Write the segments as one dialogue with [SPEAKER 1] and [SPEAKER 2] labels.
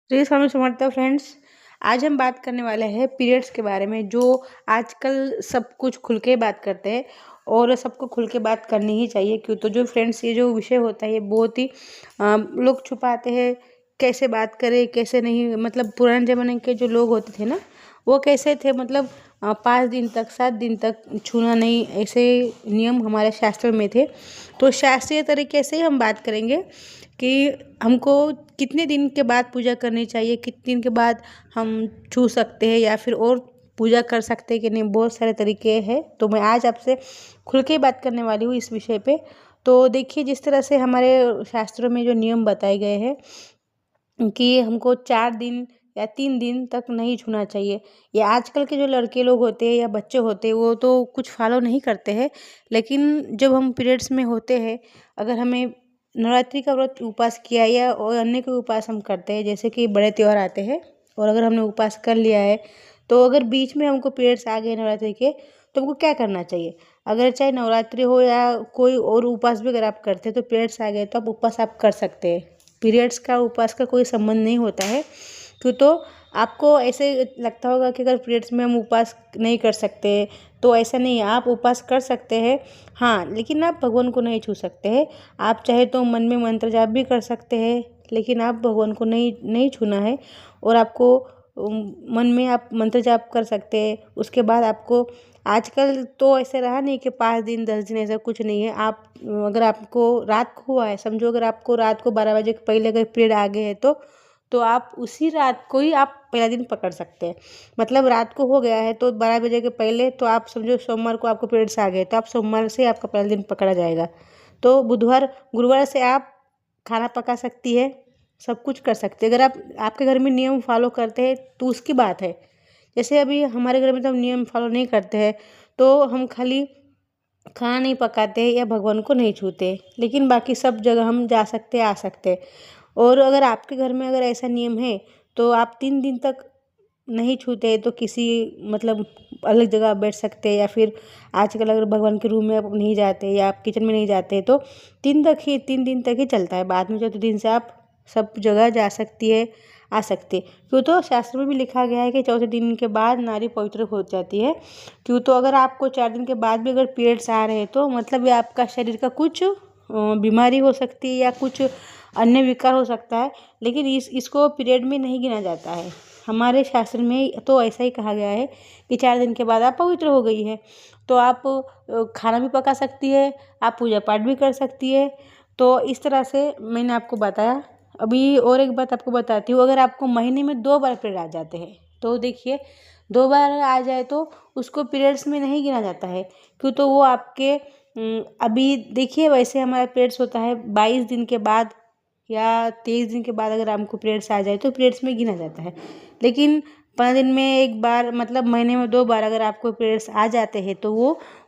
[SPEAKER 1] जी Swami Samarth friends. आज हम बात करने वाले हैं पीरियड्स के बारे में, जो आजकल सब कुछ खुल के बात करते हैं और सबको खुल के बात करनी ही चाहिए। क्यों तो जो फ्रेंड्स ये जो विषय होता है ये बहुत ही लोग छुपाते हैं। कैसे बात करें कैसे नहीं, मतलब पुराने ज़माने के जो लोग होते थे ना, वो कैसे थे, मतलब 5 दिन तक 7 दिन तक छूना नहीं, ऐसे नियम हमारे शास्त्रों में थे। तो शास्त्रीय तरीके से हम बात करेंगे कि हमको कितने दिन के बाद पूजा करनी चाहिए, कितने दिन के बाद हम छू सकते हैं या फिर और पूजा कर सकते हैं कि नहीं। बहुत सारे तरीके हैं, तो मैं आज आपसे खुल के बात करने वाली हूँ इस विषय पे। तो देखिए, जिस तरह से हमारे शास्त्रों में जो नियम बताए गए हैं कि हमको 4 दिन या 3 दिन तक नहीं छूना चाहिए। या आजकल के जो लड़के लोग होते हैं या बच्चे होते हैं वो तो कुछ फॉलो नहीं करते हैं, लेकिन जब हम पीरियड्स में होते हैं, अगर हमें नवरात्रि का व्रत उपवास किया या और अन्य कोई उपवास हम करते हैं, जैसे कि बड़े त्यौहार आते हैं, और अगर हमने उपवास कर लिया है, तो अगर बीच में हमको पीरियड्स आ गए नवरात्रि के, तो हमको क्या करना चाहिए। अगर चाहे नवरात्रि हो या कोई और उपवास भी अगर आप करते हैं, तो पीरियड्स आ गए तो आप उपवास आप कर सकते हैं। पीरियड्स का उपवास का कोई संबंध नहीं होता है। क्यों तो आपको ऐसे लगता होगा कि अगर पीरियड्स में हम उपवास नहीं कर सकते, तो ऐसा नहीं है, आप उपवास कर सकते हैं। हाँ, लेकिन आप भगवान को नहीं छू सकते हैं। आप चाहे तो मन में मंत्र जाप भी कर सकते हैं, लेकिन आप भगवान को नहीं नहीं छूना है। और आपको मन में आप मंत्र जाप कर सकते हैं। उसके बाद आपको, आजकल तो ऐसे रहा नहीं कि 5 दिन 10 दिन, ऐसा कुछ नहीं है। आप अगर आपको रात को हुआ है, समझो अगर आपको रात को 12 बजे के पहले अगर पीरियड आ गए हैं, तो आप उसी रात को ही आप पहला दिन पकड़ सकते हैं। मतलब रात को हो गया है तो 12 बजे के पहले, तो आप समझो सोमवार को आपको पीरियड्स आ गए, तो आप सोमवार से आपका पहला दिन पकड़ा जाएगा। तो बुधवार गुरुवार से आप खाना पका सकती है, सब कुछ कर सकते हैं। अगर आप आपके घर में नियम फॉलो करते हैं तो उसकी बात है। जैसे अभी हमारे घर में तो हम नियम फॉलो नहीं करते हैं, तो हम खाली खाना नहीं पकाते या भगवान को नहीं छूते, लेकिन बाकी सब जगह हम जा सकते आ सकते। और अगर आपके घर में अगर ऐसा नियम है, तो आप 3 दिन तक नहीं छूते, तो किसी, मतलब अलग जगह बैठ सकते हैं, या फिर आजकल अगर भगवान के रूम में आप नहीं जाते या आप किचन में नहीं जाते, तो 3 दिन तक ही चलता है। बाद में 4थे दिन से आप सब जगह जा सकती है, आ सकती है। क्यों तो शास्त्र में भी लिखा गया है कि 4थे दिन के बाद नारी पवित्र हो जाती है। क्यों तो अगर आपको 4 दिन के बाद भी अगर पीरियड्स आ रहे हैं, तो मतलब ये आपका शरीर का कुछ बीमारी हो सकती है या कुछ अन्य विकार हो सकता है, लेकिन इसको पीरियड में नहीं गिना जाता है। हमारे शास्त्र में तो ऐसा ही कहा गया है कि 4 दिन के बाद आप पवित्र हो गई है, तो आप खाना भी पका सकती है, आप पूजा पाठ भी कर सकती है। तो इस तरह से मैंने आपको बताया। अभी और एक बात आपको बताती हूँ, अगर आपको महीने में 2 बार पीरियड आ जाते हैं, तो देखिए 2 बार आ जाए तो उसको पीरियड्स में नहीं गिना जाता है। क्यों तो वो आपके अभी देखिए, वैसे हमारा पीरियड्स होता है 22 दिन के बाद या 23 दिन के बाद। अगर हमको पीरियड्स आ जाए तो पीरियड्स में गिना जाता है। लेकिन 15 दिन में एक बार, मतलब महीने में 2 बार अगर आपको पीरियड्स आ जाते हैं, तो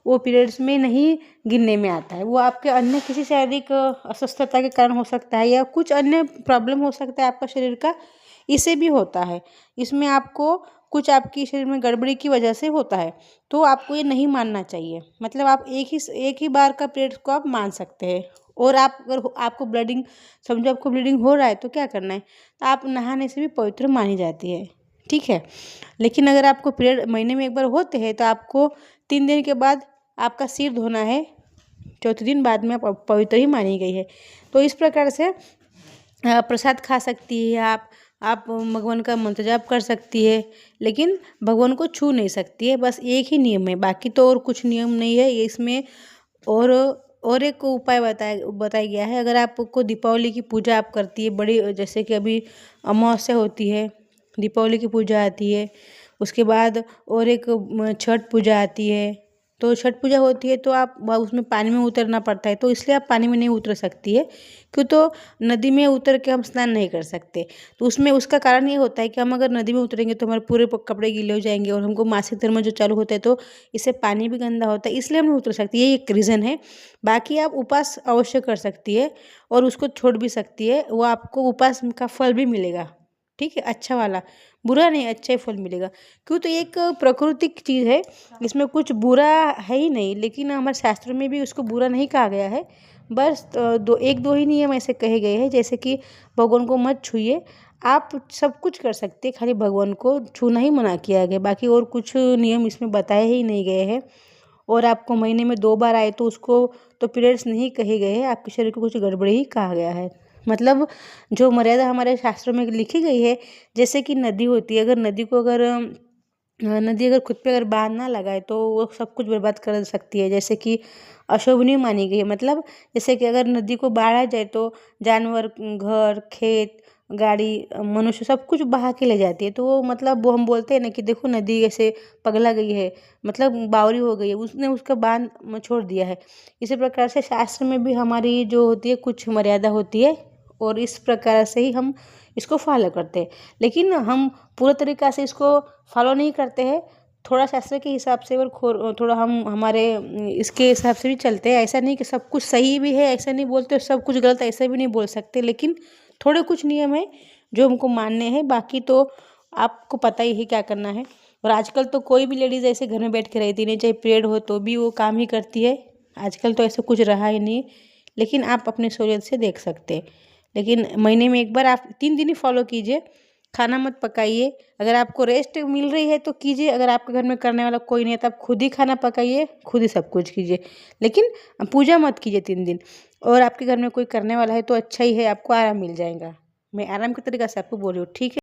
[SPEAKER 1] वो पीरियड्स में नहीं गिनने में आता है। वो आपके अन्य किसी शारीरिक अस्वस्थता के कारण हो सकता है, या कुछ अन्य प्रॉब्लम हो सकता है आपका शरीर का, इसे भी होता है। इसमें आपको कुछ आपकी शरीर में गड़बड़ी की वजह से होता है, तो आपको ये नहीं मानना चाहिए। मतलब आप एक ही बार का पीरियड्स को आप मान सकते हैं। और आप अगर आपको ब्लीडिंग, समझो आपको ब्लीडिंग हो रहा है, तो क्या करना है, तो आप नहाने से भी पवित्र मानी जाती है, ठीक है। लेकिन अगर आपको पीरियड महीने में एक बार होते हैं, तो आपको 3 दिन के बाद आपका सिर धोना है, 4थे दिन बाद में आप पवित्र ही मानी गई है। तो इस प्रकार से प्रसाद खा सकती है आप भगवान का मंत्र जाप कर सकती है, लेकिन भगवान को छू नहीं सकती है। बस एक ही नियम है, बाकी तो और कुछ नियम नहीं है इसमें। और और एक उपाय बताया गया है। अगर आपको दीपावली की पूजा आप करती है बड़ी, जैसे कि अभी अमावस्या होती है, दीपावली की पूजा आती है, उसके बाद और एक छठ पूजा आती है। तो छठ पूजा होती है तो आप उसमें पानी में उतरना पड़ता है, तो इसलिए आप पानी में नहीं उतर सकती है। क्यों तो नदी में उतर के हम स्नान नहीं कर सकते। तो उसमें उसका कारण ये होता है कि हम अगर नदी में उतरेंगे तो हमारे पूरे कपड़े गीले हो जाएंगे, और हमको मासिक धर्म जो चालू होता है, तो इससे पानी भी गंदा होता है, इसलिए हम नहीं उतर सकते। ये एक रीज़न है। बाकी आप उपवास अवश्य कर सकती है और उसको छोड़ भी सकती है, वो आपको उपवास का फल भी मिलेगा, ठीक है, अच्छा वाला, बुरा नहीं, अच्छा ही फल मिलेगा। क्यों तो एक प्राकृतिक चीज़ है, इसमें कुछ बुरा है ही नहीं, लेकिन हमारे शास्त्रों में भी उसको बुरा नहीं कहा गया है। बस 2 ही नियम ऐसे कहे गए हैं, जैसे कि भगवान को मत छूइए, आप सब कुछ कर सकते हैं, खाली भगवान को छूना ही मना किया गया, बाकी और कुछ नियम इसमें बताए ही नहीं गए हैं। और आपको महीने में 2 बार आए तो उसको तो पीरियड्स नहीं कहे गए हैं, आपके शरीर को कुछ गड़बड़ी ही कहा गया है। मतलब जो मर्यादा हमारे शास्त्रों में लिखी गई है, जैसे कि नदी होती है, अगर नदी अगर खुद पे अगर बाँध ना लगाए तो वो सब कुछ बर्बाद कर सकती है, जैसे कि अशोभनीय मानी गई है। मतलब जैसे कि अगर नदी को बाढ़ आ जाए तो जानवर, घर, खेत, गाड़ी, मनुष्य सब कुछ बहा के ले जाती है। तो वो मतलब वो हम बोलते हैं ना कि देखो नदी ऐसे पगला गई है, मतलब बावरी हो गई है, उसने उसका बांध छोड़ दिया है। इसी प्रकार से शास्त्र में भी हमारी जो होती है कुछ मर्यादा होती है, और इस प्रकार से ही हम इसको फॉलो करते हैं। लेकिन हम पूरा तरीक़ा से इसको फॉलो नहीं करते हैं, थोड़ा शास्त्र के हिसाब से और थोड़ा हम हमारे इसके हिसाब से भी चलते हैं। ऐसा नहीं कि सब कुछ सही भी है, ऐसा नहीं बोलते सब कुछ गलत, ऐसा भी नहीं बोल सकते। लेकिन थोड़े कुछ नियम हैं जो हमको मानने हैं, बाकी तो आपको पता ही है क्या करना है। और आजकल तो कोई भी लेडीज़ ऐसे घर में बैठ के रहती नहीं, चाहे पीरियड हो तो भी वो काम ही करती है। आजकल तो ऐसा कुछ रहा ही नहीं, लेकिन आप अपनी सहूलियत से देख सकते हैं। लेकिन महीने में 1 बार आप 3 दिन ही फॉलो कीजिए, खाना मत पकाइए। अगर आपको रेस्ट मिल रही है तो कीजिए, अगर आपके घर में करने वाला कोई नहीं है तो आप खुद ही खाना पकाइए, खुद ही सब कुछ कीजिए। लेकिन पूजा मत कीजिए 3 दिन। और आपके घर में कोई करने वाला है तो अच्छा ही है, आपको आराम मिल जाएगा। मैं आराम के तरीक़े से आपको बोल रही हूँ, ठीक है?